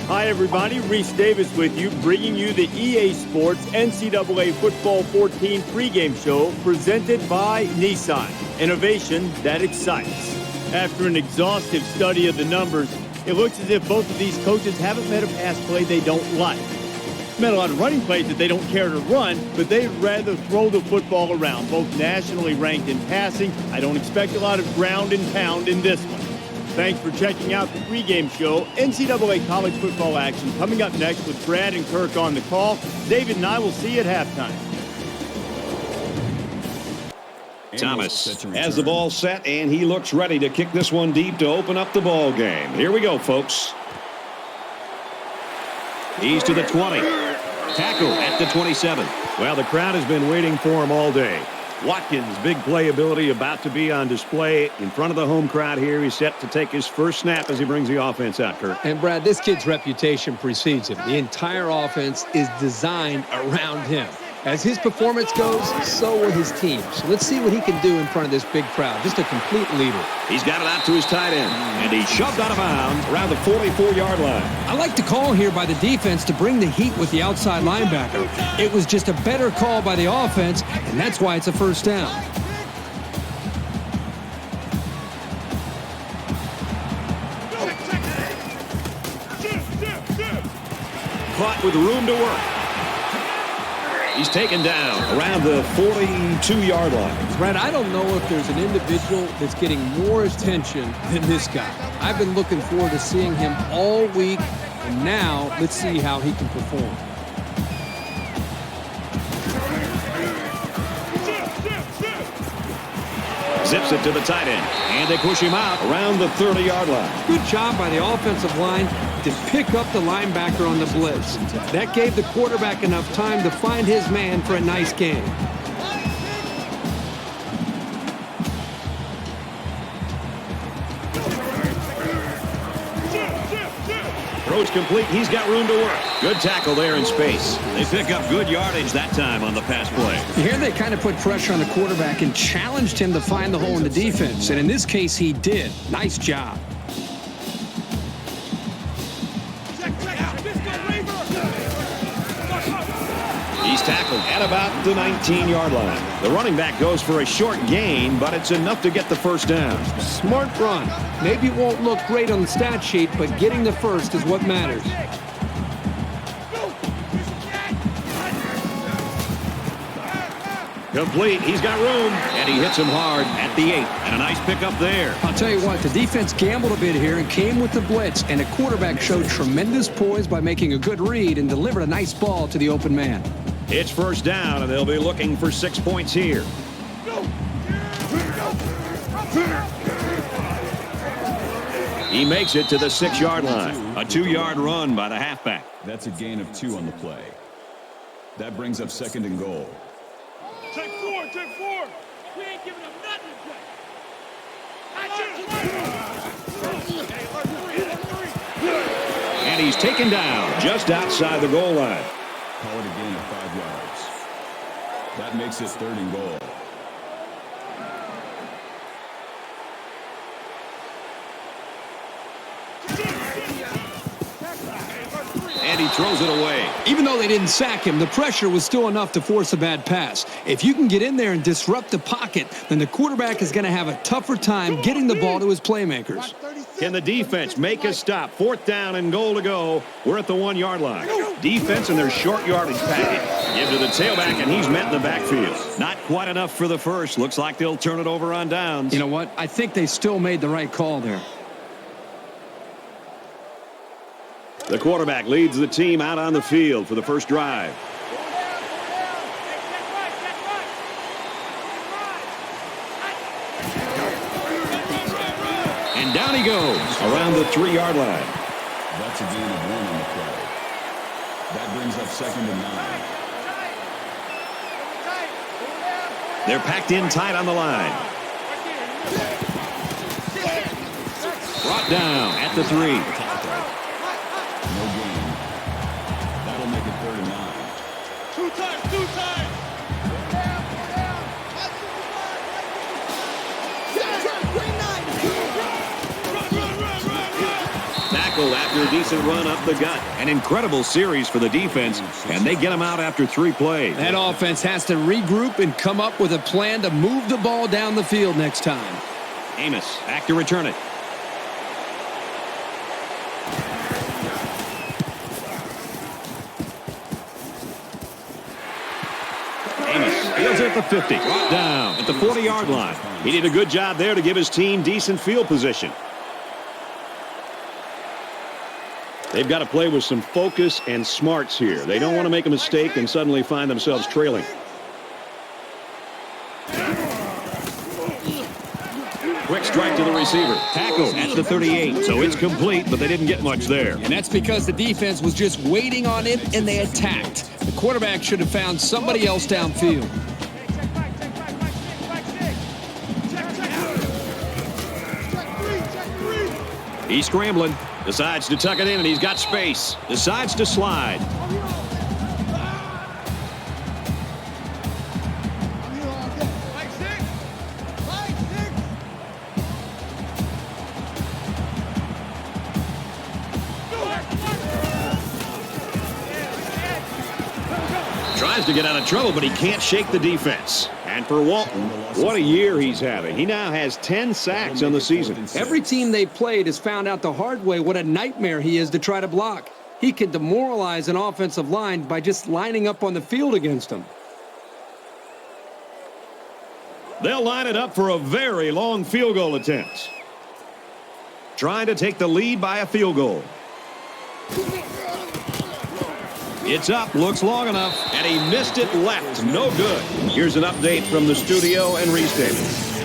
Hi, everybody. Reese Davis with you, bringing you the EA Sports NCAA Football 14 pregame show presented by Nissan. Innovation that excites. After an exhaustive study of the numbers, it looks as if both of these coaches haven't met a pass play they don't like. Met a lot of running plays that they don't care to run, but they'd rather throw the football around. Both nationally ranked in passing. I don't expect a lot of ground and pound in this one. Thanks for checking out the pregame show. NCAA college football action coming up next with Brad and Kirk on the call. David and I will see you at halftime. Thomas has the ball set, and he looks ready to kick this one deep to open up the ball game. Here we go, folks. He's to the 20. Tackle at the 27. Well, the crowd has been waiting for him all day. Watkins' big playability about to be on display in front of the home crowd here. He's set to take his first snap as he brings the offense out, Kurt. And, Brad, this kid's reputation precedes him. The entire offense is designed around him. As his performance goes, so will his team. So let's see what he can do in front of this big crowd. Just a complete leader. He's got it out to his tight end, and he's shoved out of bounds around the 44-yard line. I like the call here by the defense to bring the heat with the outside linebacker. It was just a better call by the offense, and that's why it's a first down. Caught with room to work. He's taken down around the 42-yard line. Brad, I don't know if there's an individual that's getting more attention than this guy. I've been looking forward to seeing him all week, and now let's see how he can perform. Zips it to the tight end, and they push him out around the 30-yard line. Good job by the offensive line to pick up the linebacker on the blitz. That gave the quarterback enough time to find his man for a nice gain. Throws complete. He's got room to work. Good tackle there in space. They pick up good yardage that time on the pass play. Here they kind of put pressure on the quarterback and challenged him to find the hole in the defense. And in this case, he did. Nice job. He's tackled at about the 19-yard line. The running back goes for a short gain, but it's enough to get the first down. Smart run. Maybe it won't look great on the stat sheet, but getting the first is what matters. Complete. He's got room, and he hits him hard at the 8. And a nice pickup there. I'll tell you what, the defense gambled a bit here and came with the blitz, and the quarterback showed tremendous poise by making a good read and delivered a nice ball to the open man. It's first down, and they'll be looking for 6 points here. He makes it to the 6-yard line. A 2-yard run by the halfback. That's a gain of 2 on the play. That brings up 2nd and goal. Take 4, take 4. We ain't giving them nothing to And he's taken down just outside the goal line. Call it a gain of 5 yards. That makes it 3rd and goal. And he throws it away. Even though they didn't sack him, the pressure was still enough to force a bad pass. If you can get in there and disrupt the pocket, then the quarterback is going to have a tougher time getting the ball to his playmakers. Can the defense make a stop? 4th down and goal to go. We're at the 1-yard line. Defense and their short yardage package. Give to the tailback, and he's met in the backfield. Not quite enough for the first. Looks like they'll turn it over on downs. You know what? I think they still made the right call there. The quarterback leads the team out on the field for the first drive. And down he goes around the 3-yard line. That's a gain of 1 on the play. That brings up 2nd and 9. They're packed in tight on the line. Brought down at the 3. No gain. That'll make it 3rd and 9. 2 times, 2 times. tackled after a decent run up the gut. An incredible series for the defense, and they get him out after 3 plays. That offense has to regroup and come up with a plan to move the ball down the field next time. Amos back to return it. Fields at the 50. Brought down at the 40-yard line. He did a good job there to give his team decent field position. They've got to play with some focus and smarts here. They don't want to make a mistake and suddenly find themselves trailing. Quick strike to the receiver. Tackle at the 38. So it's complete, but they didn't get much there. And that's because the defense was just waiting on it, and they attacked. The quarterback should have found somebody else downfield. He's scrambling. Decides to tuck it in, and he's got space. Decides to slide. Tries to get out of trouble, but he can't shake the defense. And for Walton, what a year he's having. He now has 10 sacks on the season. Every team they've played has found out the hard way what a nightmare he is to try to block. He can demoralize an offensive line by just lining up on the field against them. They'll line it up for a very long field goal attempt. Trying to take the lead by a field goal. It's up, looks long enough, and he missed it left. No good. Here's an update from the studio and Reese Davis.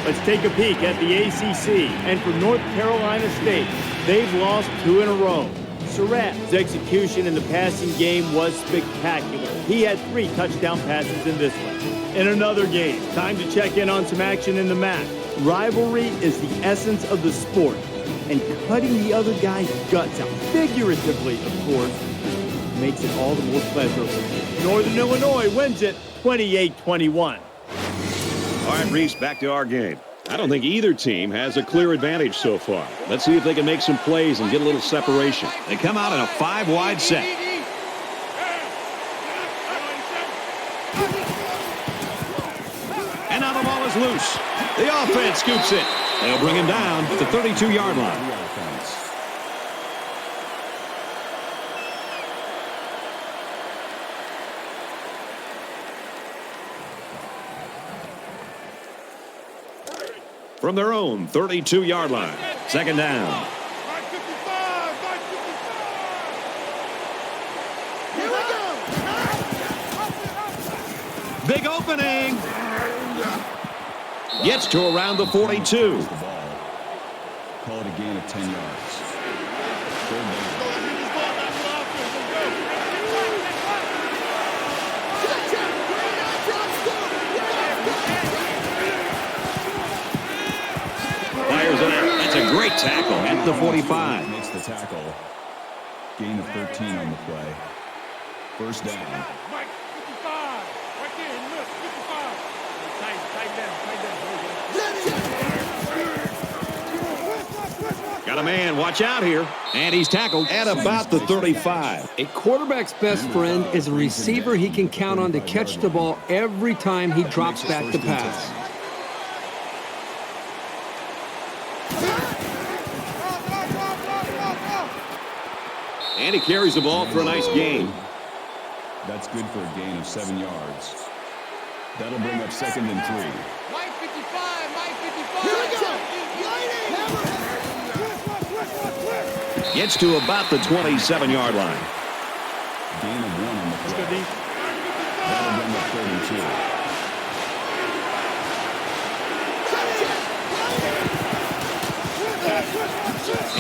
Let's take a peek at the ACC. And for North Carolina State, they've lost 2 in a row. Surratt's execution in the passing game was spectacular. He had 3 touchdown passes in this one. In another game, time to check in on some action in the MAC. Rivalry is the essence of the sport. And cutting the other guy's guts out, figuratively, of course, makes it all the more pleasurable. Northern Illinois wins it 28-21. All right, Reese, back to our game. I don't think either team has a clear advantage so far. Let's see if they can make some plays and get a little separation. They come out in a 5-wide set. And now the ball is loose. The offense scoops it. They'll bring him down at the 32-yard line. From their own 32-yard line. Second down. Big opening. Gets to around the 42. Call it a gain of 10 yards. Third down. Fires it out. That's a great tackle at the 45. Makes the tackle. Gain of 13 on the play. First down. Mike, 55. Right there, look, 55. Tight down. Got a man. Watch out here. And he's tackled at about the 35. A quarterback's best friend is a receiver he can count on to catch the ball every time he drops back to pass. And he carries the ball for a nice gain. That's good for a gain of 7 yards. That'll bring up 2nd and 3. Mike 55, Mike 55. Here we go. Gets to about the 27-yard line. Gain of 1 on the play. That'll bring up 3rd and 2.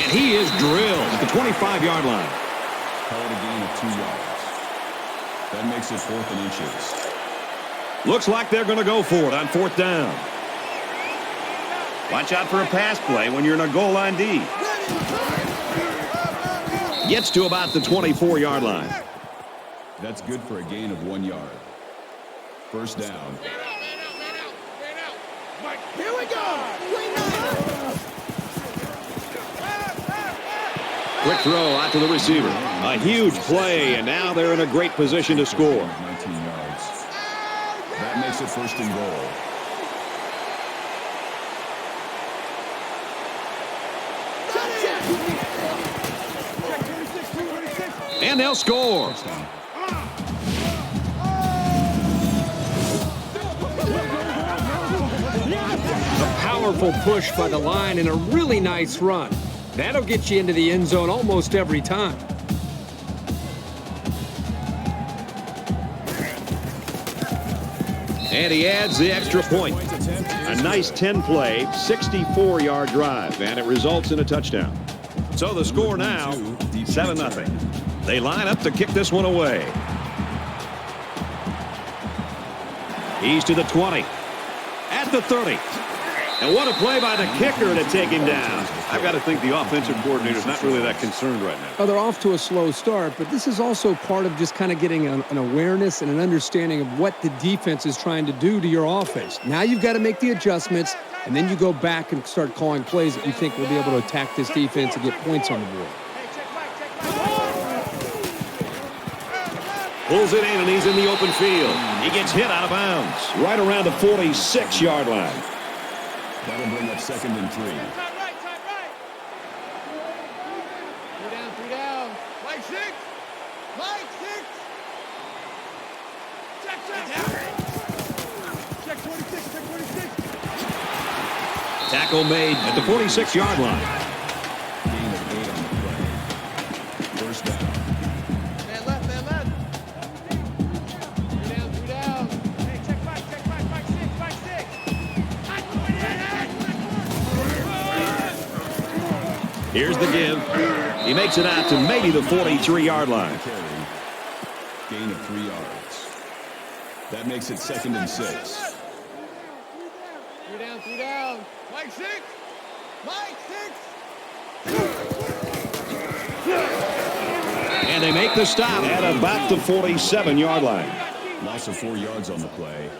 And he is drilled at the 25-yard line. Call it a gain of 2 yards. That makes it 4th and inches. Looks like they're going to go for it on 4th down. Watch out for a pass play when you're in a goal line D. Gets to about the 24-yard line. That's good for a gain of 1 yard. First down. Mike, here we go. Quick throw out to the receiver. A huge play, and now they're in a great position to score. 19 yards. That makes it first and goal. And they'll score. A powerful push by the line and a really nice run. That'll get you into the end zone almost every time. And he adds the extra point. A nice 10-play, 64-yard drive, and it results in a touchdown. So the score now, 7-0. They line up to kick this one away. He's to the 20. At the 30. And what a play by the kicker to take him down. I've got to think the offensive coordinator's not really that concerned right now. Oh, they're off to a slow start, but this is also part of just kind of getting an awareness and an understanding of what the defense is trying to do to your offense. Now you've got to make the adjustments, and then you go back and start calling plays that you think will be able to attack this defense and get points on the board. Pulls it in, and he's in the open field. He gets hit out of bounds. Right around the 46-yard line. That'll bring up second and 3. Three down. Mike 6. Mike 6. Check 26. Check 26. Tackle made at the 46-yard line. Gain of 8 on the play. First down. Man left. Three down. Hey, check 5. Mike 6. Here's the give. He makes it out to maybe the 43-yard line. Carry. Gain of 3 yards. That makes it second and 6. Three down. Mike 6. And they make the stop at about the 47-yard line. Loss of 4 yards on the play.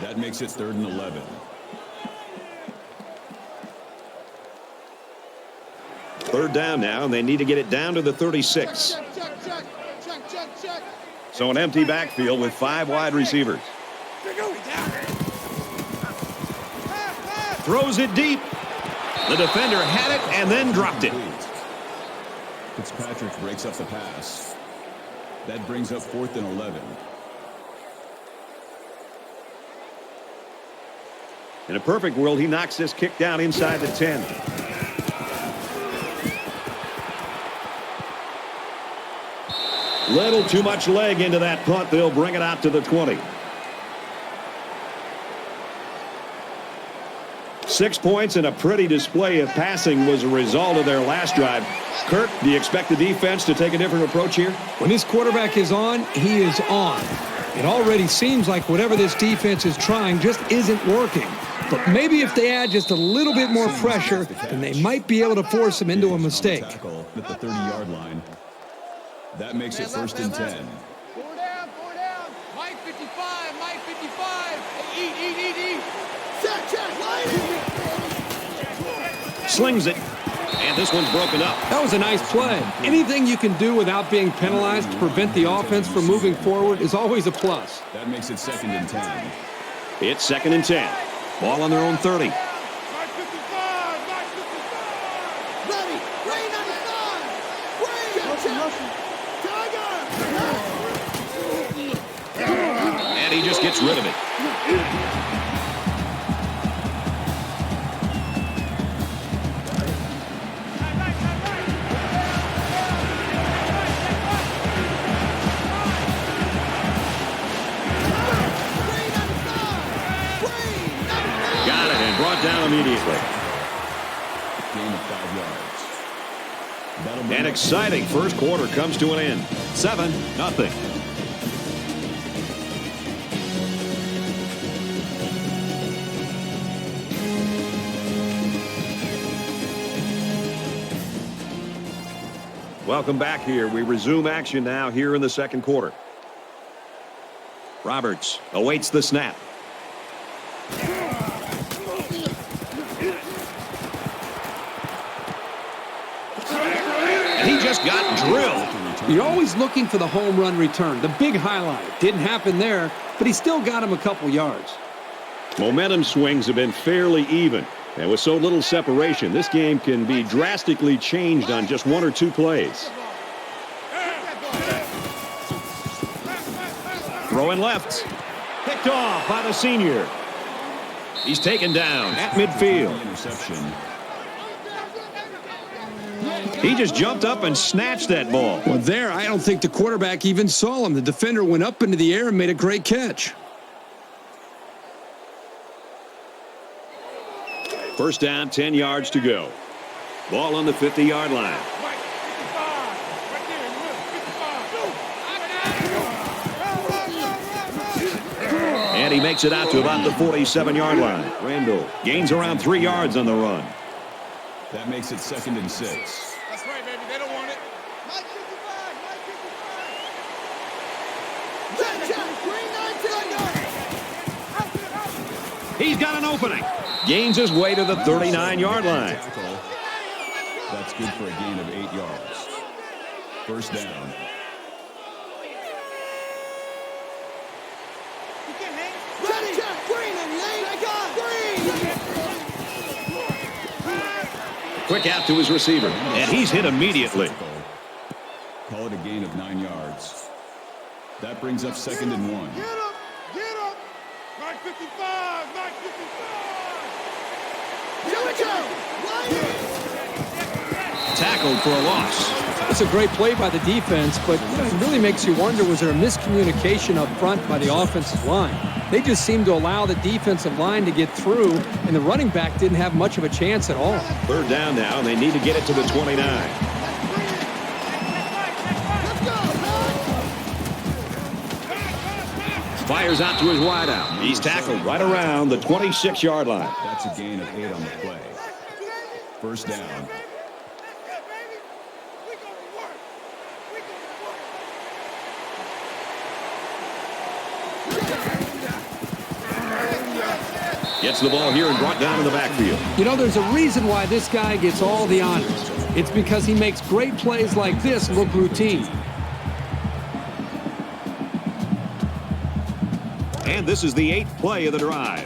That makes it 3rd and 11. Third down now, and they need to get it down to the 36. Check. So an empty backfield with 5 wide receivers. Throws it deep. The defender had it and then dropped it. Fitzpatrick breaks up the pass. That brings up 4th and 11. In a perfect world, he knocks this kick down inside the 10. Little too much leg into that punt. They'll bring it out to the 20. 6 points and a pretty display of passing was a result of their last drive. Kirk, do you expect the defense to take a different approach here? When this quarterback is on, he is on. It already seems like whatever this defense is trying just isn't working. But maybe if they add just a little bit more pressure, then they might be able to force him into a mistake. Tackle at the 30-yard line. That makes it 1st and 10. 4 down. Mike 55. Hey, eat. Slings it. And this one's broken up. That was a nice play. Anything you can do without being penalized to prevent the offense from moving forward is always a plus. That makes it 2nd and 10. It's 2nd and 10. Ball on their own 30. Mike 55. Ready. Rain on the side. And he just gets rid of it. Got it and brought down immediately. Gain of 5 yards. That'll bring An up exciting first quarter comes to an end. 7-0. Welcome back here. We resume action now here in the second quarter. Roberts awaits the snap. just got drilled. You're always looking for the home run return, the big highlight. Didn't happen there, but he still got him a couple yards. Momentum swings have been fairly even. And with so little separation, this game can be drastically changed on just one or two plays. Throwing left. Picked off by the senior. He's taken down at midfield. Interception. He just jumped up and snatched that ball. Well, there, I don't think the quarterback even saw him. The defender went up into the air and made a great catch. First down, 10 yards to go. Ball on the 50-yard line. And he makes it out to about the 47-yard line. Randall gains around 3 yards on the run. That makes it 2nd and 6. That's right, baby. They don't want it. Mike 55. Mike 55. Check. Green 9 He's got an opening. Gains his way to the 39-yard line. That's good for a gain of 8 yards. First down. Ready. Check. Green and lane. Green. Quick out to his receiver. And he's hit immediately. Call it a gain of 9 yards. That brings up 2nd and 1. Get him. Get him. 955. 955. Here we go. Tackled for a loss. It's a great play by the defense, but it really makes you wonder, was there a miscommunication up front by the offensive line? They just seemed to allow the defensive line to get through, and the running back didn't have much of a chance at all. Third down now, and they need to get it to the 29. Fires out to his wideout. He's tackled right around the 26-yard line. That's a gain of 8 on the play. First down. Gets the ball here and brought down in the backfield. You know, there's a reason why this guy gets all the honors. It's because he makes great plays like this look routine. And this is the 8th play of the drive.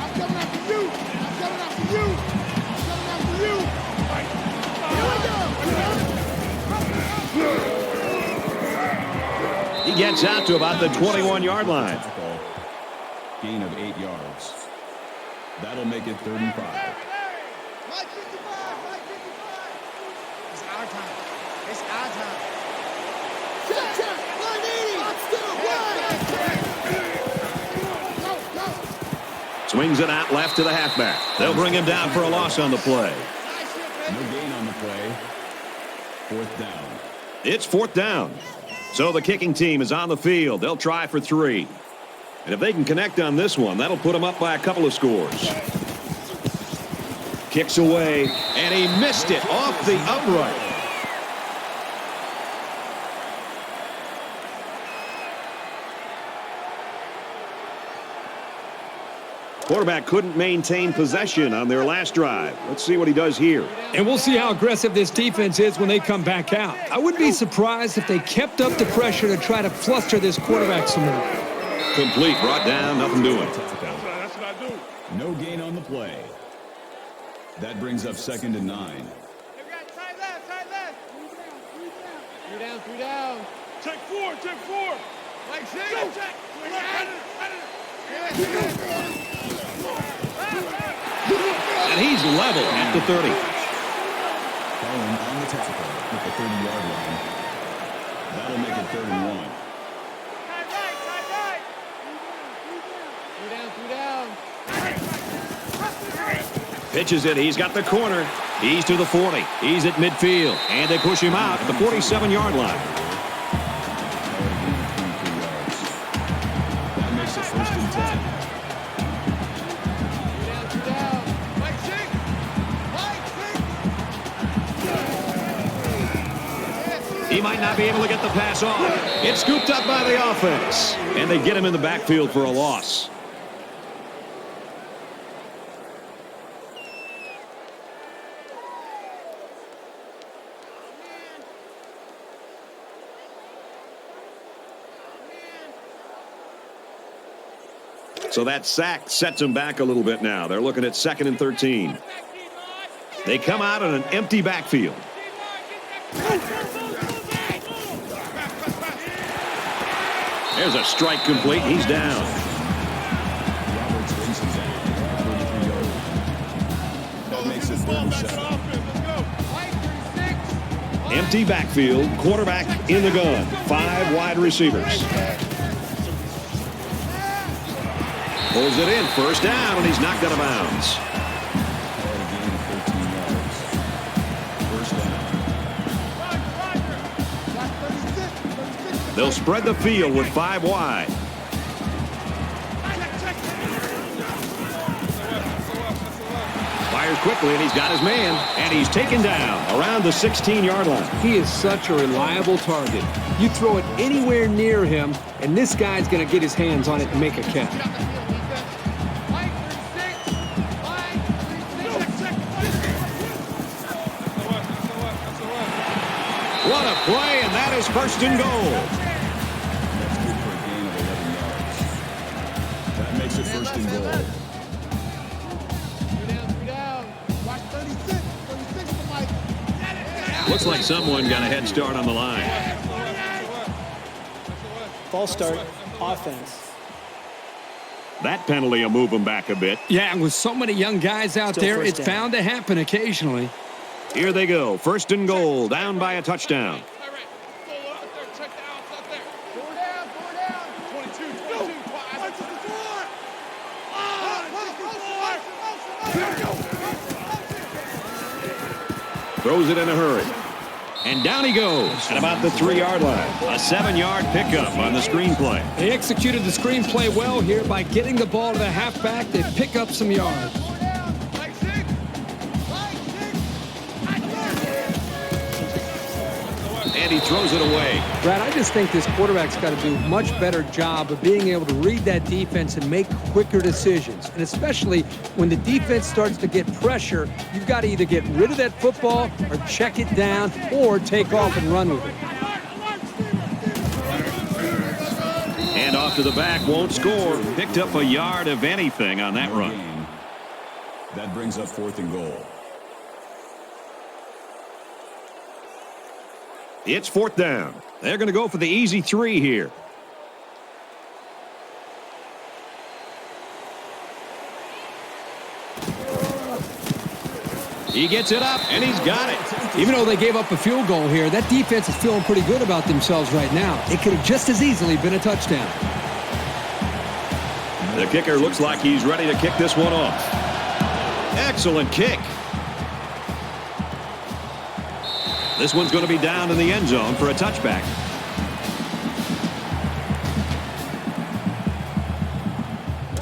I'm coming after you. I'm coming after you. I'm coming after you. He gets out to about the 21-yard line. Gain of 8 yards. That'll make it 3rd and 5. Mike 55. Mike 55. It's our time. It's our time. Check. 180. Swings it out left to the halfback. They'll bring him down for a loss on the play. No gain on the play. 4th down. It's 4th down. So the kicking team is on the field. They'll try for 3. And if they can connect on this one, that'll put them up by a couple of scores. Kicks away, and he missed it off the upright. Quarterback couldn't maintain possession on their last drive. Let's see what he does here. And we'll see how aggressive this defense is when they come back out. I wouldn't be surprised if they kept up the pressure to try to fluster this quarterback some more. Complete, brought down, nothing doing. That's what I do. No gain on the play. That brings up 2nd and 9. Tight left. Three down. Check 4. Like six. Check. And he's level at the 30. Following on the tackle at the 30-yard line. That'll make it 3rd and 1. Three down. Pitches it. He's got the corner. He's to the 40. He's at midfield. And they push him out at the 47-yard line. That makes it 1st and 10. He might not be able to get the pass off. It's scooped up by the offense. And they get him in the backfield for a loss. So that sack sets them back a little bit now. They're looking at 2nd and 13. They come out on an empty backfield. There's a strike complete. He's down. That makes it 37. Empty backfield. Quarterback in the gun. 5 wide receivers. Pulls it in. 1st down, and he's knocked out of bounds. They'll spread the field with 5 wide. Fires quickly, and he's got his man. And he's taken down around the 16-yard line. He is such a reliable target. You throw it anywhere near him, and this guy's going to get his hands on it and make a catch. What a play, and that is 1st and goal. That's good for a gain of 11 yards. That makes it 1st and goal. 3 down. Watch 36. 36 for Mike. Looks like someone got a head start on the line. False start, offense. That penalty will move them back a bit. Yeah, and with so many young guys out Still there, first it's down. bound to happen occasionally. Here they go. 1st and goal, down by a touchdown. Throws it in a hurry. And down he goes at about the 3-yard line. A 7-yard pickup on the screenplay. They executed the screenplay well here by getting the ball to the halfback. They pick up some yards. And he throws it away. Brad, I just think this quarterback's got to do a much better job of being able to read that defense and make quicker decisions. And especially when the defense starts to get pressure, you've got to either get rid of that football or check it down or take off and run with it. And off to the back, won't score. Picked up a yard of anything on that run. That brings up 4th and goal. It's 4th down. They're going to go for the easy 3 here. He gets it up, and he's got it. Even though they gave up a field goal here, that defense is feeling pretty good about themselves right now. It could have just as easily been a touchdown. The kicker looks like he's ready to kick this one off. Excellent kick. This one's going to be down in the end zone for a touchback.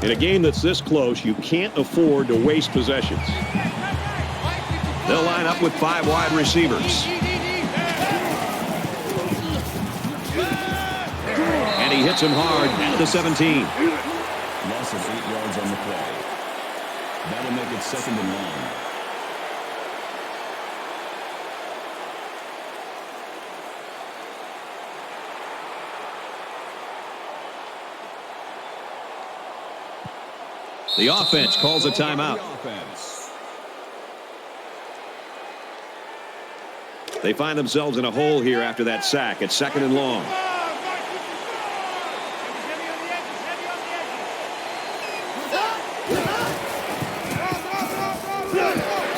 In a game that's this close, you can't afford to waste possessions. They'll line up with 5 wide receivers. And he hits him hard at the 17. Loss of 8 yards on the play. That'll make it 2nd and long. The offense calls a timeout. They find themselves in a hole here after that sack. It's 2nd and long.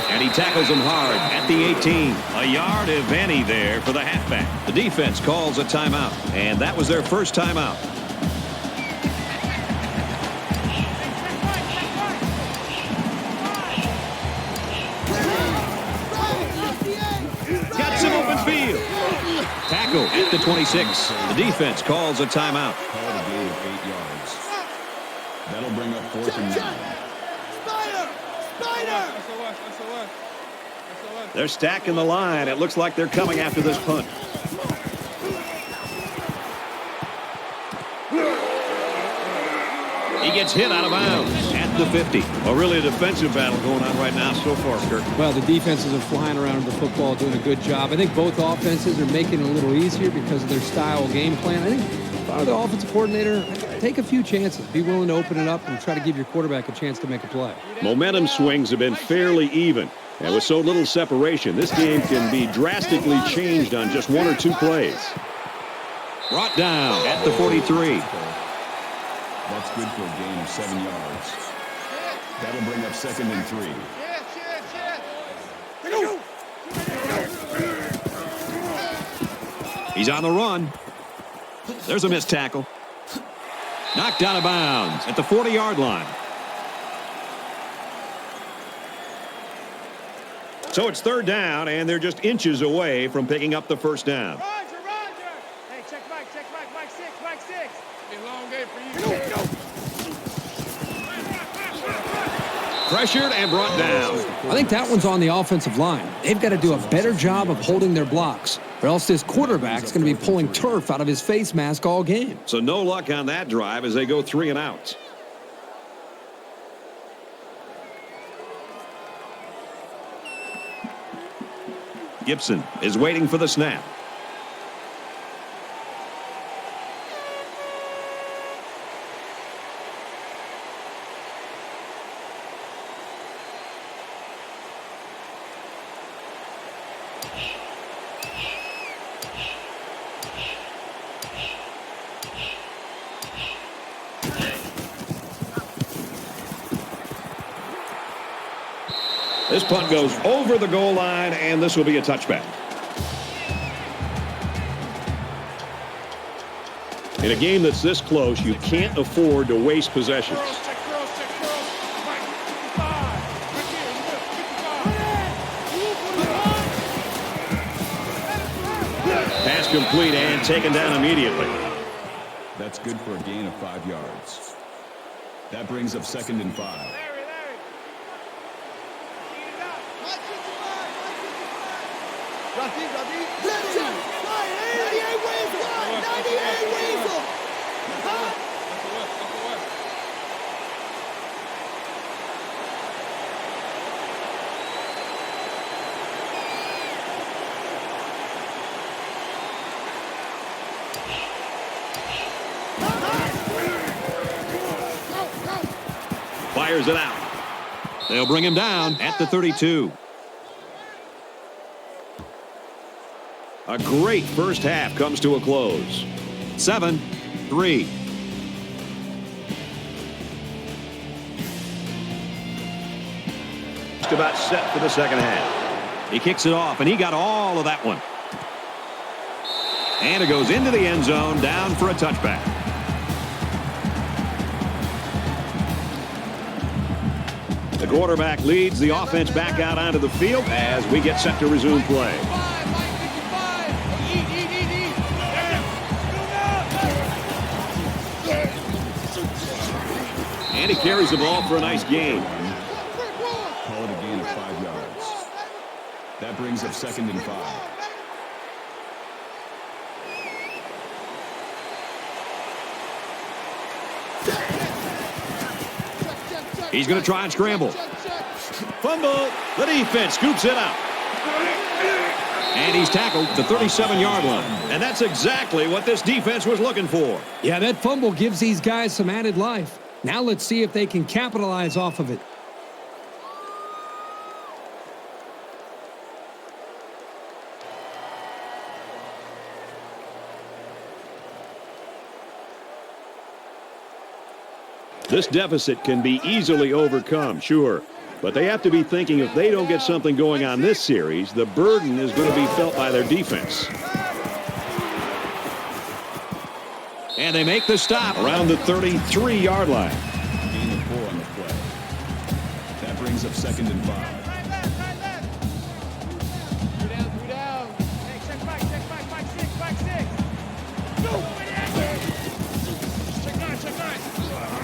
And he tackles him hard at the 18. A yard, if any, there for the halfback. The defense calls a timeout, and that was their first timeout. Got some open field. Tackle at the 26. The defense calls a timeout. Call it a gain of 8 yards. That'll bring up 4th and 9. They're stacking the line. It looks like they're coming after this punt. He gets hit out of bounds at the 50. Well, really a defensive battle going on right now so far, Kirk. Well, the defenses are flying around the football, doing a good job. I think both offenses are making it a little easier because of their style game plan. I think If I were the offensive coordinator, I'd take a few chances. Be willing to open it up and try to give your quarterback a chance to make a play. Momentum swings have been fairly even. And with so little separation, this game can be drastically changed on just one or two plays. Brought down at the 43. That's good for a gain of 7 yards. That'll bring up 2nd and 3. He's on the run. There's a missed tackle. Knocked out of bounds at the 40-yard line. So it's 3rd down, and they're just inches away from picking up the first down. Roger. Hey, check Mike 6. Elongate for you. Pressured and brought down. I think that one's on the offensive line. They've got to do a better job of holding their blocks, or else this quarterback's going to be pulling turf out of his face mask all game. So no luck on that drive as they go 3 and out. Gibson is waiting for the snap. This punt goes over the goal line, and this will be a touchback. In a game that's this close, you can't afford to waste possessions. Pass complete and taken down immediately. That's good for a gain of 5 yards. That brings up 2nd and 5. Fires it out. They'll bring him down at the 32. A great first half comes to a close. 7-3. Just about set for the second half. He kicks it off, and he got all of that one. And it goes into the end zone, down for a touchback. The quarterback leads the offense back out onto the field as we get set to resume play. And he carries the ball for a nice gain. Call it a gain of 5 yards. That brings up 2nd and 5. He's going to try and scramble. Fumble. The defense scoops it out. And he's tackled the 37-yard line. And that's exactly what this defense was looking for. Yeah, that fumble gives these guys some added life. Now let's see if they can capitalize off of it. This deficit can be easily overcome, sure. But they have to be thinking if they don't get something going on this series, the burden is going to be felt by their defense. And they make the stop Around the 33-yard line. Gain of 4 on the play. That brings up 2nd and 5.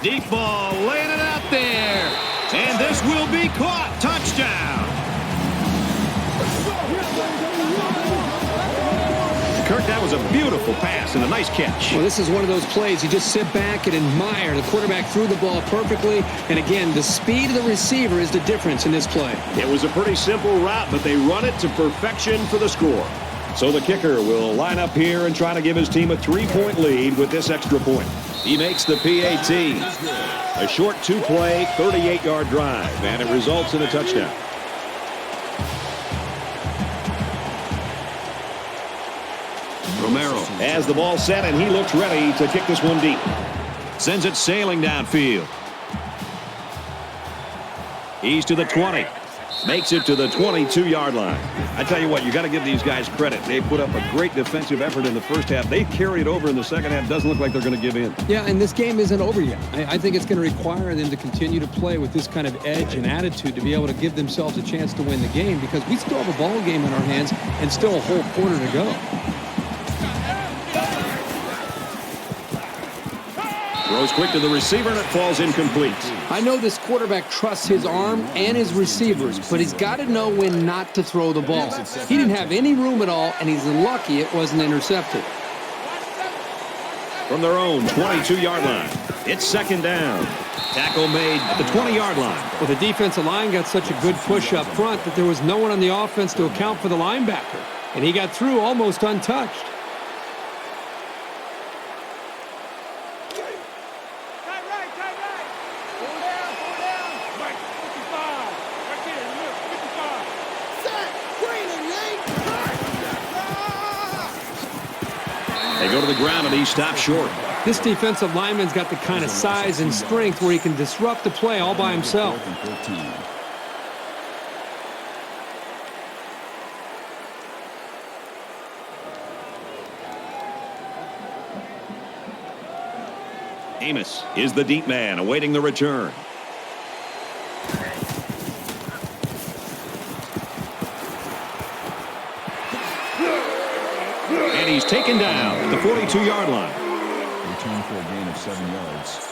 Deep ball, laying it out there. And this will be caught. Touchdown. Kirk, that was a beautiful pass and a nice catch. Well, this is one of those plays you just sit back and admire. The quarterback threw the ball perfectly. And again, the speed of the receiver is the difference in this play. It was a pretty simple route, but they run it to perfection for the score. So the kicker will line up here and try to give his team a 3-point lead with this extra point. He makes the PAT. A short 2-play, 38-yard drive, and it results in a touchdown. Romero has the ball set, and he looks ready to kick this one deep. Sends it sailing downfield. He's to the 20. Makes it to the 22-yard line. I tell you what, you got to give these guys credit. They put up a great defensive effort in the first half. They carried over in the second half. Doesn't look like they're going to give in. Yeah, and this game isn't over yet. I think it's going to require them to continue to play with this kind of edge and attitude to be able to give themselves a chance to win the game, because we still have a ball game in our hands and still a whole quarter to go. Throws quick to the receiver, and it falls incomplete. I know this quarterback trusts his arm and his receivers, but he's got to know when not to throw the ball. He didn't have any room at all, and he's lucky it wasn't intercepted. From their own 22-yard line, it's second down. Tackle made at the 20-yard line. Well, the defensive line got such a good push up front that there was no one on the offense to account for the linebacker, and he got through almost untouched. They go to the ground, and he stops short. This defensive lineman's got the kind of size and strength where he can disrupt the play all by himself. Amos is the deep man awaiting the return. And he's taken down at the 42-yard line. Return for a gain of 7 yards.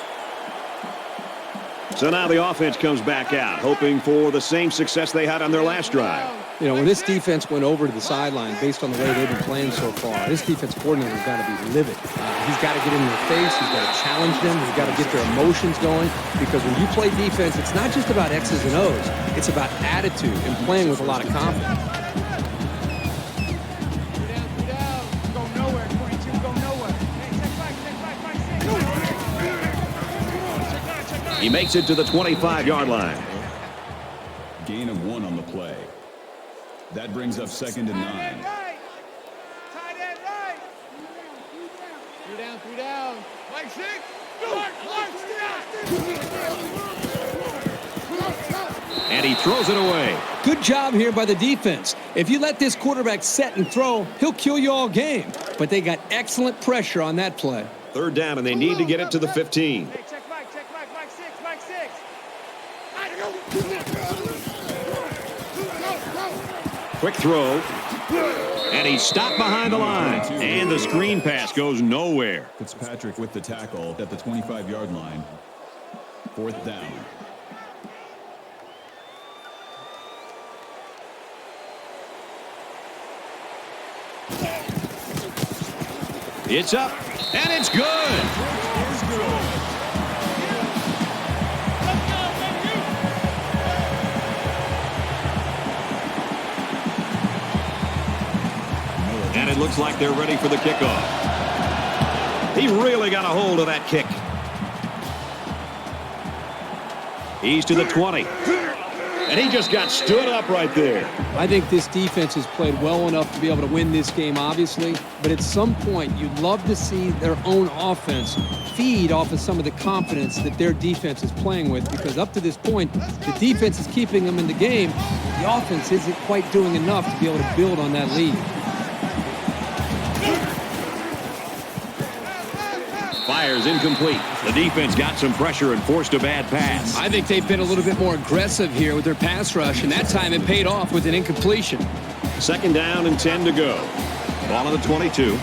So now the offense comes back out, hoping for the same success they had on their last drive. You know, when this defense went over to the sideline, based on the way they've been playing so far, this defense coordinator's got to be livid. He's got to get in their face. He's got to challenge them. He's got to get their emotions going. Because when you play defense, it's not just about X's and O's. It's about attitude and playing with a lot of confidence. He makes it to the 25-yard line. Gain of 1 on the play. That brings up 2nd and 9. Tight end right. 3 down. Like 6. And he throws it away. Good job here by the defense. If you let this quarterback set and throw, he'll kill you all game. But they got excellent pressure on that play. 3rd down, and they need to get it to the 15. Hey, check Mike 6. Quick throw. And he's stopped behind the line. And the screen pass goes nowhere. Fitzpatrick with the tackle at the 25-yard line. 4th down. It's up, and it's good. And it looks like they're ready for the kickoff. He really got a hold of that kick. He's to the 20. And he just got stood up right there. I think this defense has played well enough to be able to win this game, obviously. But at some point, you'd love to see their own offense feed off of some of the confidence that their defense is playing with. Because up to this point, the defense is keeping them in the game. The offense isn't quite doing enough to be able to build on that lead. Fires incomplete. The defense got some pressure and forced a bad pass. I think they've been a little bit more aggressive here with their pass rush, and that time it paid off with an incompletion. 2nd down and 10 to go. Ball on the 22.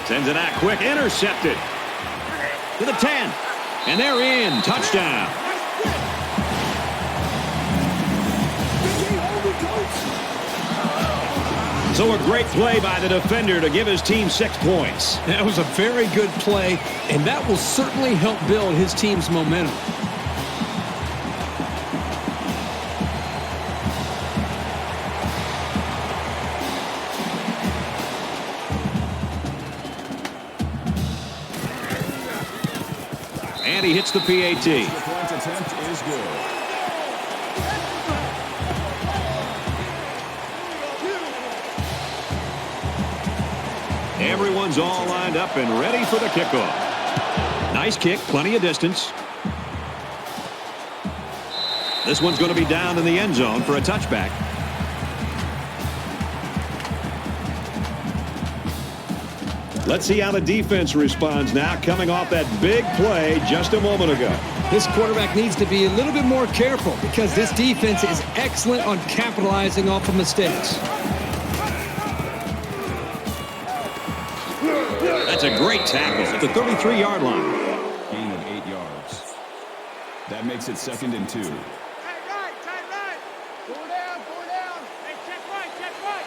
Sends it out quick. Intercepted. To the 10. And they're in. Touchdown. So a great play by the defender to give his team 6 points. That was a very good play, and that will certainly help build his team's momentum. he hits the PAT. The point attempt is good. Everyone's all lined up and ready for the kickoff. Nice kick, plenty of distance. This one's going to be down in the end zone for a touchback. Let's see how the defense responds now, coming off that big play just a moment ago. This quarterback needs to be a little bit more careful because this defense is excellent on capitalizing off of mistakes. That's a great tackle at the 33-yard line. Gain of 8 yards. That makes it 2nd and 2. Tight right. Four down. Hey, check right. Check right.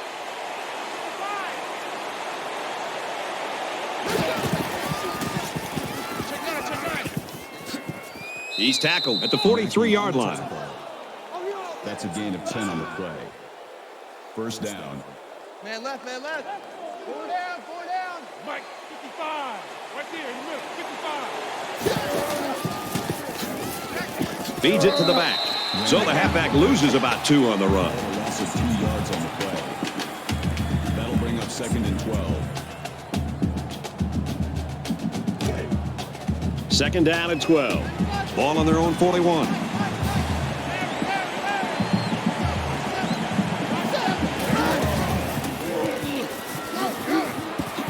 He's tackled at the 43-yard line. That's a gain of 10 on the play. First down. Man left. Four down. Mike, 55. Right there in the middle, 55. Feeds it to the back. So the halfback loses about 2 on the run. A loss of 2 yards on the play. That'll bring up 2nd and 12. 2nd down and 12. Ball on their own 41.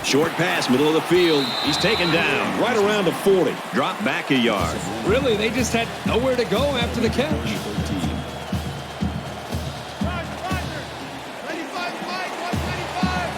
Short pass, middle of the field. He's taken down right around the 40. Drop back a yard. Really, they just had nowhere to go after the catch. 13. Roger. 95, Mike, 195.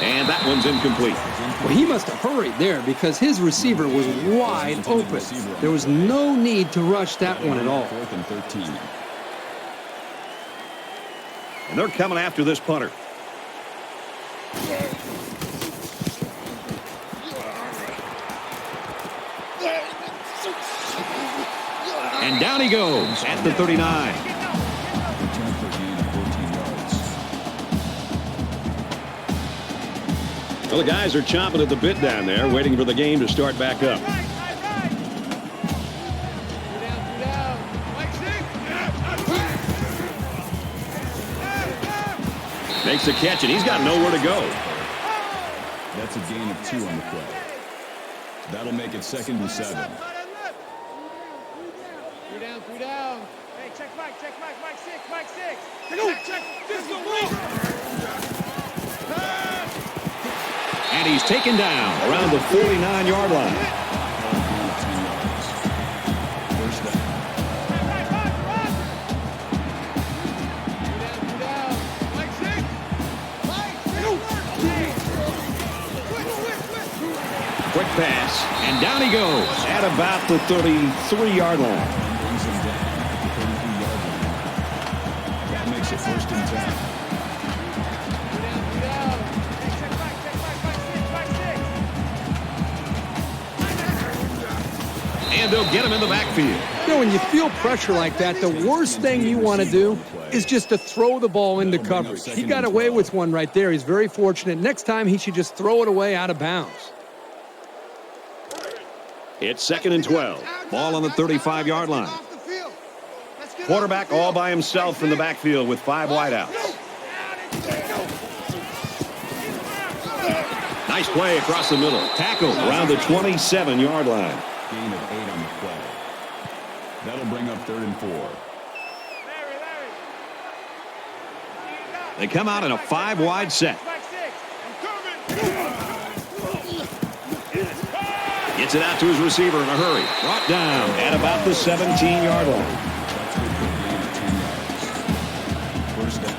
And that one's incomplete. Well, he must have hurried there because his receiver was wide open. There was no need to rush that one at all. 4th and 13. And they're coming after this punter. And down he goes at the 39. Return for a gain of 14 yards. Well, the guys are chomping at the bit down there, waiting for the game to start back up. Makes the catch, and he's got nowhere to go. That's a gain of 2 on the play. That'll make it 2nd and 7. 3 down. Hey, check Mike, Mike 6. Check. This is the week. And he's taken down around the 49-yard line. First down. Quick pass, and down he goes at about the 33-yard line. Brings him down at the 33-yard line. That makes it 1st and 10. And they'll get him in the backfield. You know, when you feel pressure like that, the worst thing you want to do is just to throw the ball into coverage. He got away with one right there. He's very fortunate. Next time, he should just throw it away out of bounds. It's 2nd and 12. Ball on the 35-yard line. Quarterback all by himself in the backfield with 5 wideouts. Nice play across the middle. Tackle around the 27-yard line. Gain of 8 on the play. That'll bring up 3rd and 4. They come out in a 5-wide set. Gets it out to his receiver in a hurry. Brought down at about the 17-yard line. That's good for a gain of 10 yards. First down.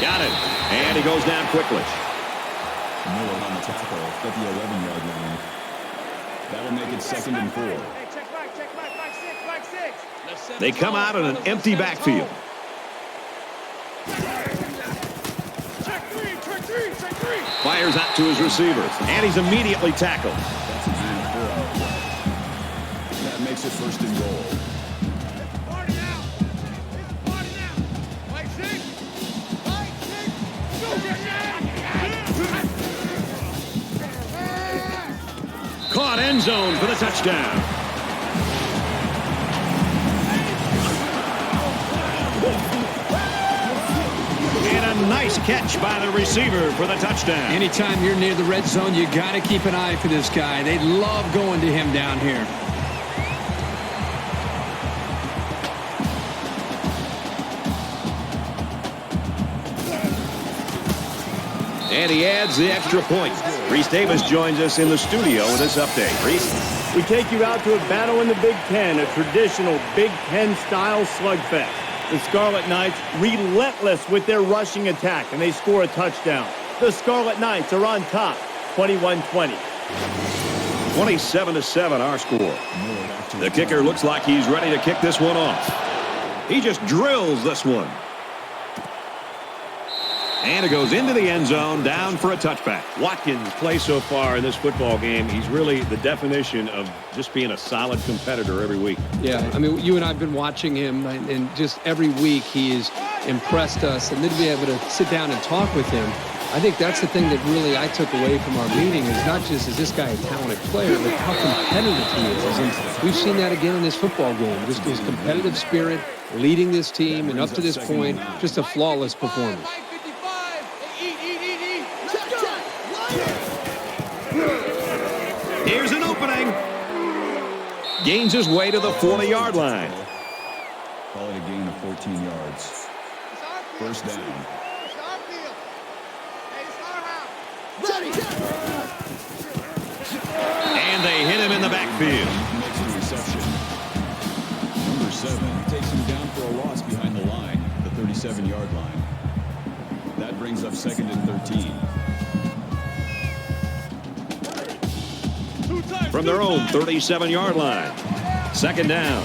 Got it. And he goes down quickly. Miller on the tackle at the 11-yard line. That'll make it 2nd and 4. They come out in an empty backfield. Check 3, check 2. Fires out to his receiver, and he's immediately tackled. That's a gain of 4 on the play. That makes it first and goal. Caught end zone for the touchdown. And a nice catch by the receiver for the touchdown. Anytime you're near the red zone, you got to keep an eye for this guy. They love going to him down here. And he adds the extra point. Reese Davis joins us in the studio with this update. Reese? We take you out to a battle in the Big Ten, a traditional Big Ten-style slugfest. The Scarlet Knights relentless with their rushing attack, and they score a touchdown. The Scarlet Knights are on top, 21-20. 27-7 our score. The kicker looks like he's ready to kick this one off. He just drills this one. And it goes into the end zone, down for a touchback. Watkins' play so far in this football game, he's really the definition of just being a solid competitor every week. Yeah, I mean, you and I have been watching him, and just every week he has impressed us. And then to be able to sit down and talk with him, I think that's the thing that really I took away from our meeting is not just is this guy a talented player, but how competitive he is. And we've seen that again in this football game, just his competitive spirit, leading this team, and up to this point, just a flawless performance. Here's an opening. Gains his way to the 40-yard line. Call it a gain of 14 yards. First down. And they hit him in the backfield. Makes the reception. Number 7 takes him down for a loss behind the line, the 37-yard line. That brings up 2nd and 13. From their own 37-yard line. 2nd down.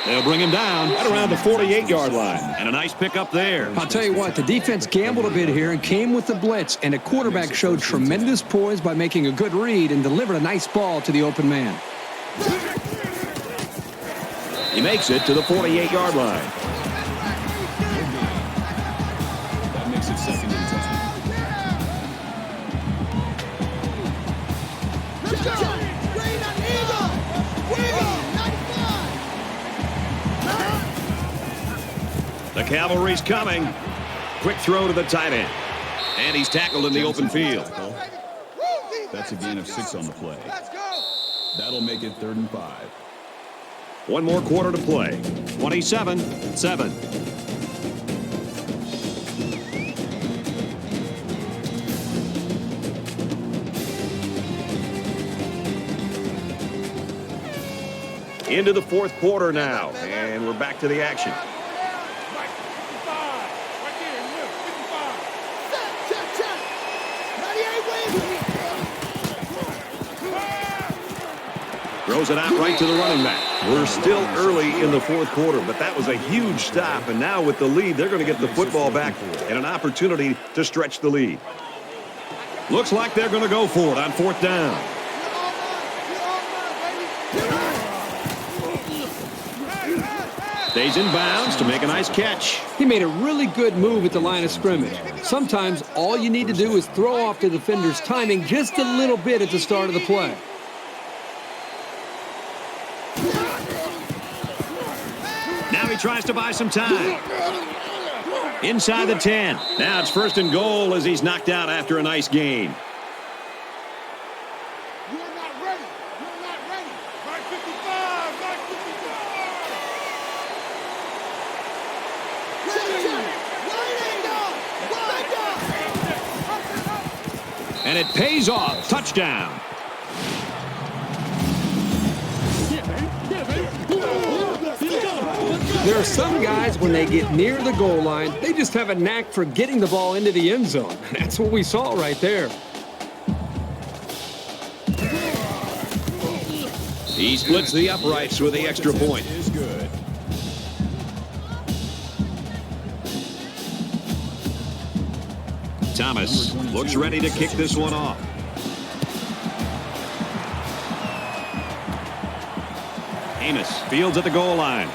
They'll bring him down right around the 48-yard line. And a nice pickup there. I'll tell you what, the defense gambled a bit here and came with the blitz, and the quarterback showed tremendous poise by making a good read and delivered a nice ball to the open man. He makes it to the 48-yard line. That makes it 2nd and 10. The cavalry's coming. Quick throw to the tight end. And he's tackled in the open field. That's a gain of 6 on the play. That'll make it 3rd and 5. One more quarter to play. 27-7. Into the 4th quarter now, and we're back to the action. Throws it out right to the running back. We're still early in the 4th quarter, but that was a huge stop. And now with the lead, they're going to get the football back and an opportunity to stretch the lead. Looks like they're going to go for it on 4th down. Stays in bounds to make a nice catch. He made a really good move at the line of scrimmage. Sometimes all you need to do is throw off the defender's timing just a little bit at the start of the play. Now he tries to buy some time. Inside the 10. Now it's 1st and goal as he's knocked out after a nice gain. You're not ready. You're not ready. Mark 55. Mark 55. And it pays off. Touchdown. There are some guys, when they get near the goal line, they just have a knack for getting the ball into the end zone. That's what we saw right there. He splits the uprights with the extra point. Is good. Thomas looks ready to kick this one off. Amos fields at the goal line.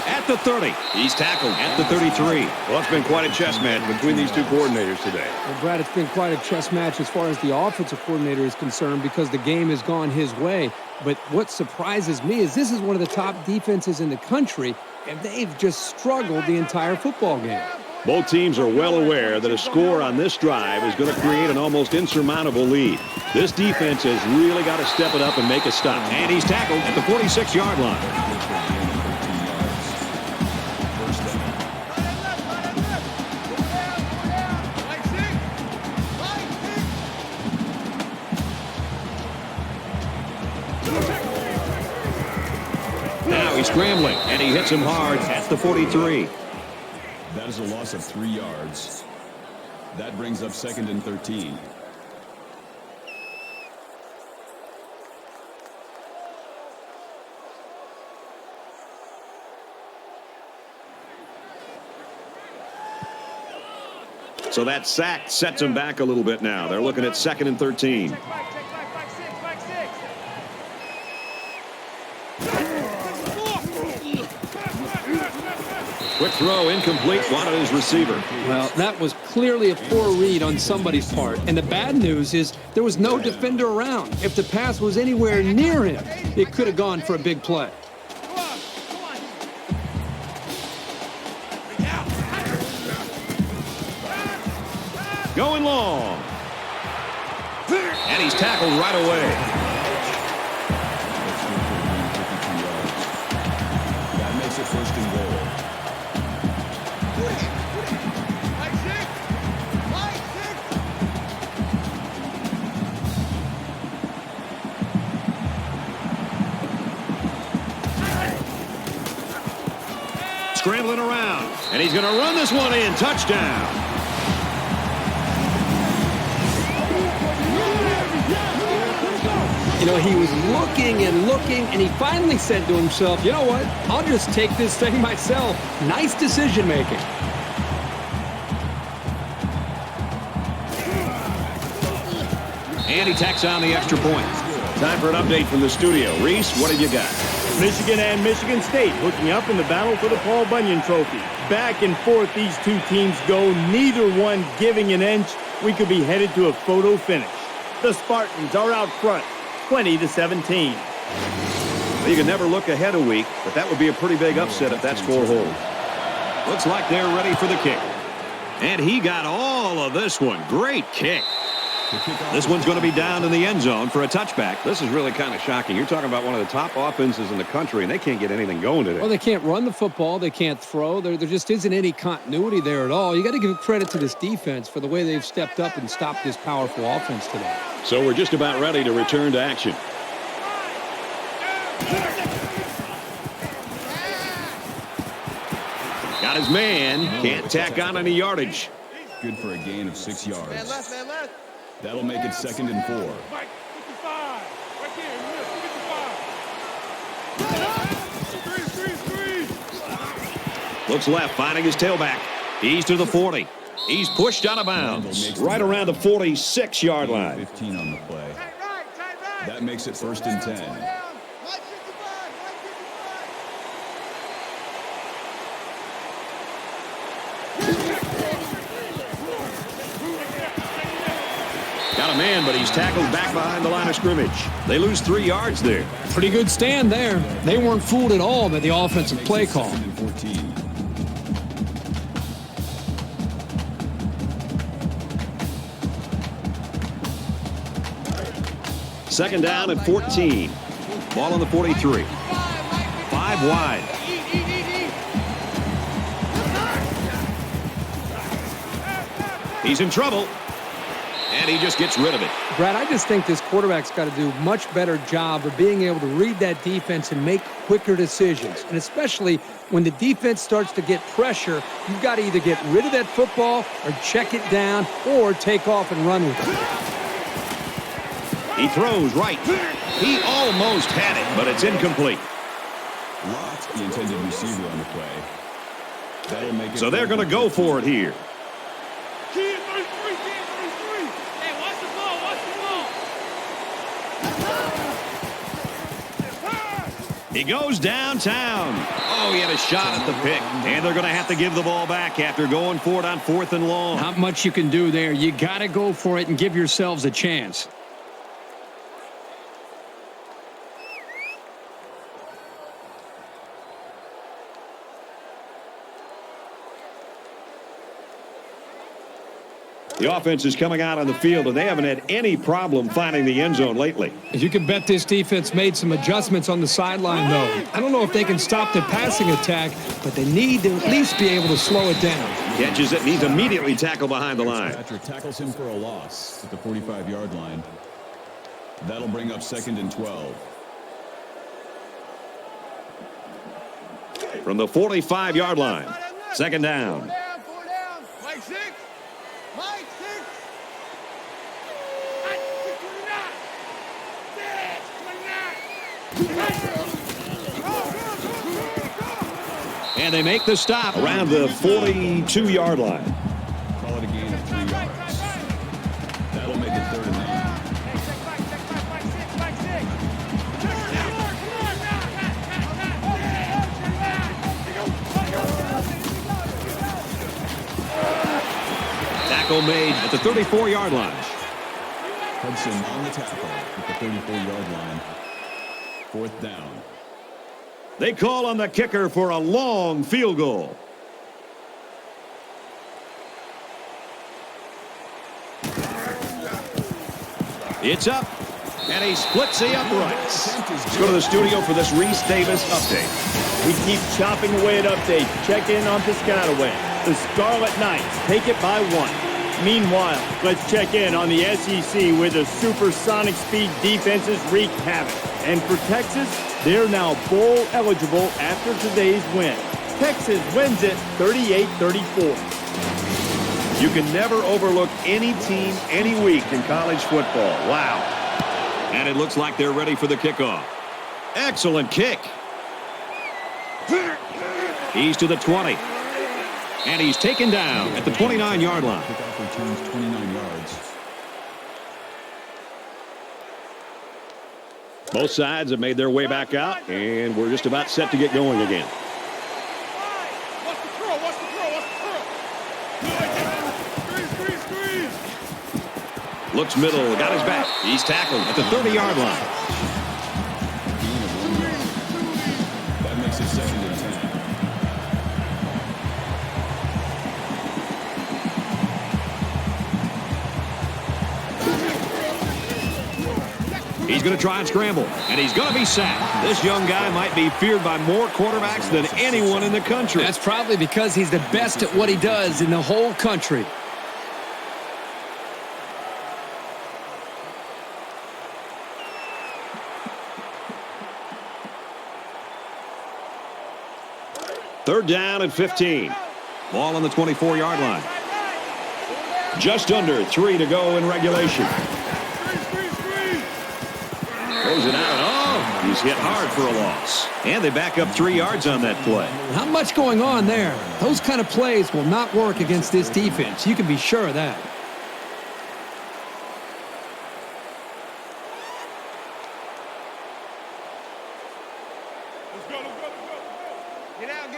At the 30. He's tackled at the 33. Well, it's been quite a chess match between these two coordinators today. Well, Brad, it's been quite a chess match as far as the offensive coordinator is concerned because the game has gone his way. But what surprises me is this is one of the top defenses in the country, and they've just struggled the entire football game. Both teams are well aware that a score on this drive is going to create an almost insurmountable lead. This defense has really got to step it up and make a stop. And he's tackled at the 46-yard line. Now he's scrambling, and he hits him hard at the 43. That is a loss of 3 yards. That brings up 2nd and 13. So that sack sets him back a little bit now. They're looking at 2nd and 13. Quick throw, incomplete, wanted his receiver. Well, that was clearly a poor read on somebody's part. And the bad news is there was no defender around. If the pass was anywhere near him, it could have gone for a big play. Going long. And he's tackled right away. That makes it 1st and goal. Scrambling around, and he's going to run this one in. Touchdown. You know, he was looking and looking, and he finally said to himself, you know what, I'll just take this thing myself. Nice decision making. And he tacks on the extra point. Time for an update from the studio. Reese, what have you got? Michigan and Michigan State hooking up in the battle for the Paul Bunyan Trophy. Back and forth these two teams go, neither one giving an inch. We could be headed to a photo finish. The Spartans are out front, 20-17. Well, you can never look ahead a week, but that would be a pretty big upset if that score holds. Looks like they're ready for the kick. And he got all of this one. Great kick. This one's going to be down in the end zone for a touchback. This is really kind of shocking. You're talking about one of the top offenses in the country, and they can't get anything going today. Well, they can't run the football. They can't throw. There just isn't any continuity there at all. You got to give credit to this defense for the way they've stepped up and stopped this powerful offense today. So we're just about ready to return to action. Got his man. Can't tack on any yardage. Good for a gain of 6 yards. Man left. That'll make it 2nd and 4. Mike, 55. Right there. Three. Looks left, finding his tailback. He's to the 40. He's pushed out of bounds. Right around the 46-yard line. 15 on the play. That makes it 1st and 10. Got a man, but he's tackled back behind the line of scrimmage. They lose 3 yards there. Pretty good stand there. They weren't fooled at all by the offensive play call. 2nd and 14. Second down and 14. Ball on the 43. 5 wide. He's in trouble. And he just gets rid of it. Brad, I just think this quarterback's got to do a much better job of being able to read that defense and make quicker decisions. And especially when the defense starts to get pressure, you've got to either get rid of that football or check it down or take off and run with it. He throws right. He almost had it, but it's incomplete. Locked the intended receiver on the play. That'll make it. So they're going to go for it here. Kid 33, kid 33. Hey, watch the ball, watch the ball. He goes downtown. Oh, he had a shot at the pick. And they're going to have to give the ball back after going for it on 4th and long. Not much you can do there. You got to go for it and give yourselves a chance. The offense is coming out on the field, and they haven't had any problem finding the end zone lately. You can bet this defense made some adjustments on the sideline, though. I don't know if they can stop the passing attack, but they need to at least be able to slow it down. Catches it, and he's immediately tackled behind the line. Patrick tackles him for a loss at the 45-yard line. That'll bring up 2nd and 12. From the 45-yard line, 2nd down. Four down. Mike 6. Mike 6. 29. And they make the stop around the 42-yard line. Call it a gain of 3 yards. That'll make it 3rd and 9. Tackle made at the 34-yard line. Hudson on the tackle at the 34-yard line. 4th down. They call on the kicker for a long field goal. It's up, and he splits the uprights. Let's go to the studio for this Reese Davis update. We keep chopping away at updates. Check in on Piscataway. The Scarlet Knights take it by 1. Meanwhile, let's check in on the SEC where the supersonic speed defenses wreak havoc. And for Texas, they're now bowl eligible after today's win. Texas wins it 38-34. You can never overlook any team, any week in college football. Wow. And it looks like they're ready for the kickoff. Excellent kick. He's to the 20. And he's taken down at the 29-yard line. Kickoff returns 29 yards. Both sides have made their way back out, and we're just about set to get going again. What's the curl? What's the curl? What's the curl? Squeeze. Looks middle, got his back. He's tackled at the 30-yard line. Gain of 1 yard. That makes it 2nd and 10. He's going to try and scramble, and he's going to be sacked. This young guy might be feared by more quarterbacks than anyone in the country. That's probably because he's the best at what he does in the whole country. Third down and 15. Ball on the 24-yard line. Just under 3 to go in regulation. Throws it out. Oh, he's hit hard for a loss. And they back up 3 yards on that play. Not much going on there. Those kind of plays will not work against this defense. You can be sure of that. Let's go. Get down.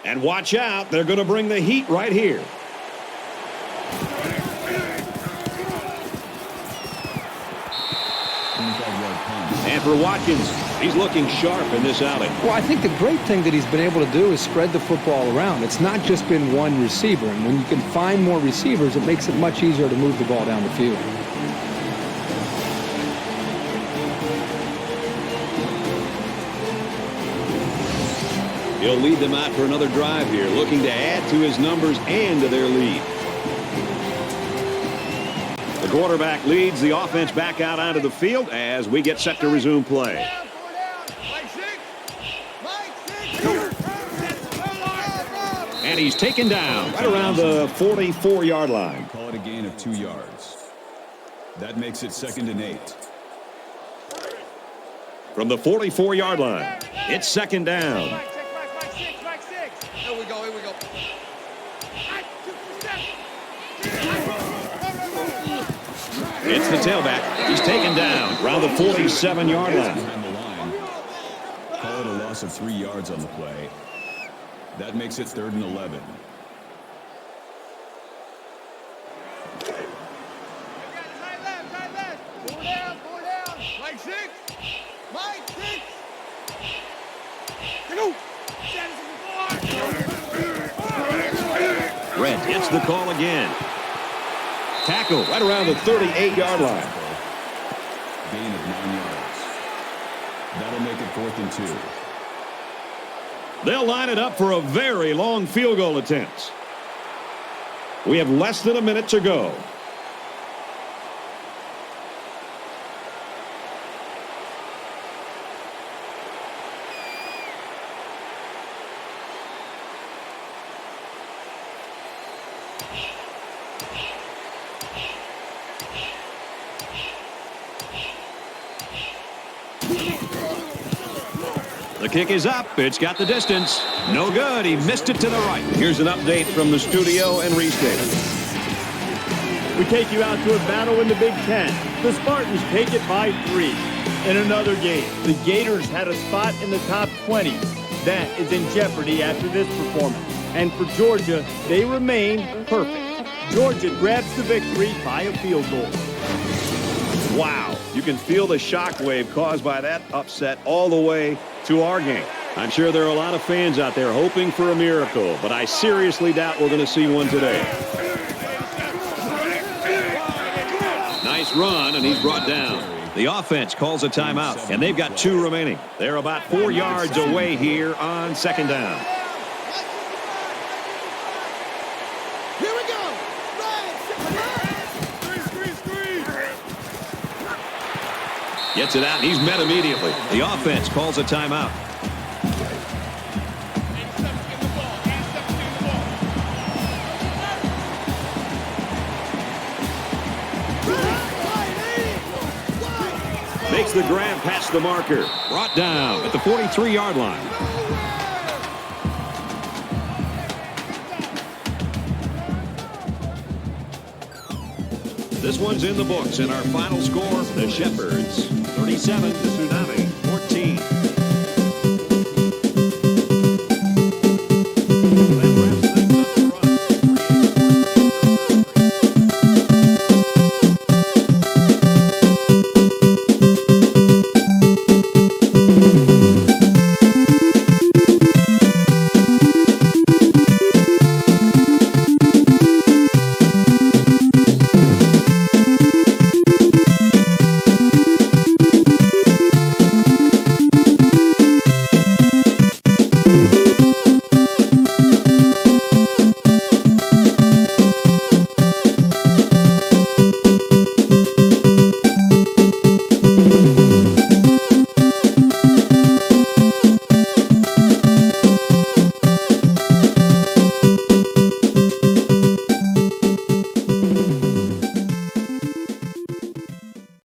And watch out, they're going to bring the heat right here. And for Watkins, he's looking sharp in this outing. Well, I think the great thing that he's been able to do is spread the football around. It's not just been one receiver. And when you can find more receivers, it makes it much easier to move the ball down the field. He'll lead them out for another drive here, looking to add to his numbers and to their lead. The quarterback leads the offense back out onto the field as we get set to resume play. And he's taken down right around the 44-yard line. Call it a gain of 2 yards. That makes it 2nd and 8. From the 44-yard line, it's 2nd down. Here we go. It's the tailback. He's taken down around the 47-yard line. Behind the line. Call it a loss of 3 yards on the play. That makes it 3rd and 11. Mike 6. Red gets the call again. Tackle right around the 38-yard line. Gain of 9 yards. That'll make it 4th and 2. They'll line it up for a very long field goal attempt. We have less than a minute to go. The kick is up. It's got the distance. No good. He missed it to the right. Here's an update from the studio and Stadium. We take you out to a battle in the Big Ten. The Spartans take it by 3. In another game, the Gators had a spot in the top 20. That is in jeopardy after this performance. And for Georgia, they remain perfect. Georgia grabs the victory by a field goal. Wow. You can feel the shockwave caused by that upset all the way to our game. I'm sure there are a lot of fans out there hoping for a miracle, but I seriously doubt we're going to see one today. Nice run, and he's brought down. The offense calls a timeout, and they've got 2 remaining. They're about 4 yards away here on 2nd down. Here we go. Gets it out, and he's met immediately. The offense calls a timeout. Makes the grab past the marker. Brought down at the 43-yard line. This one's in the books, and our final score, the Shepherds 37 to Tsunami.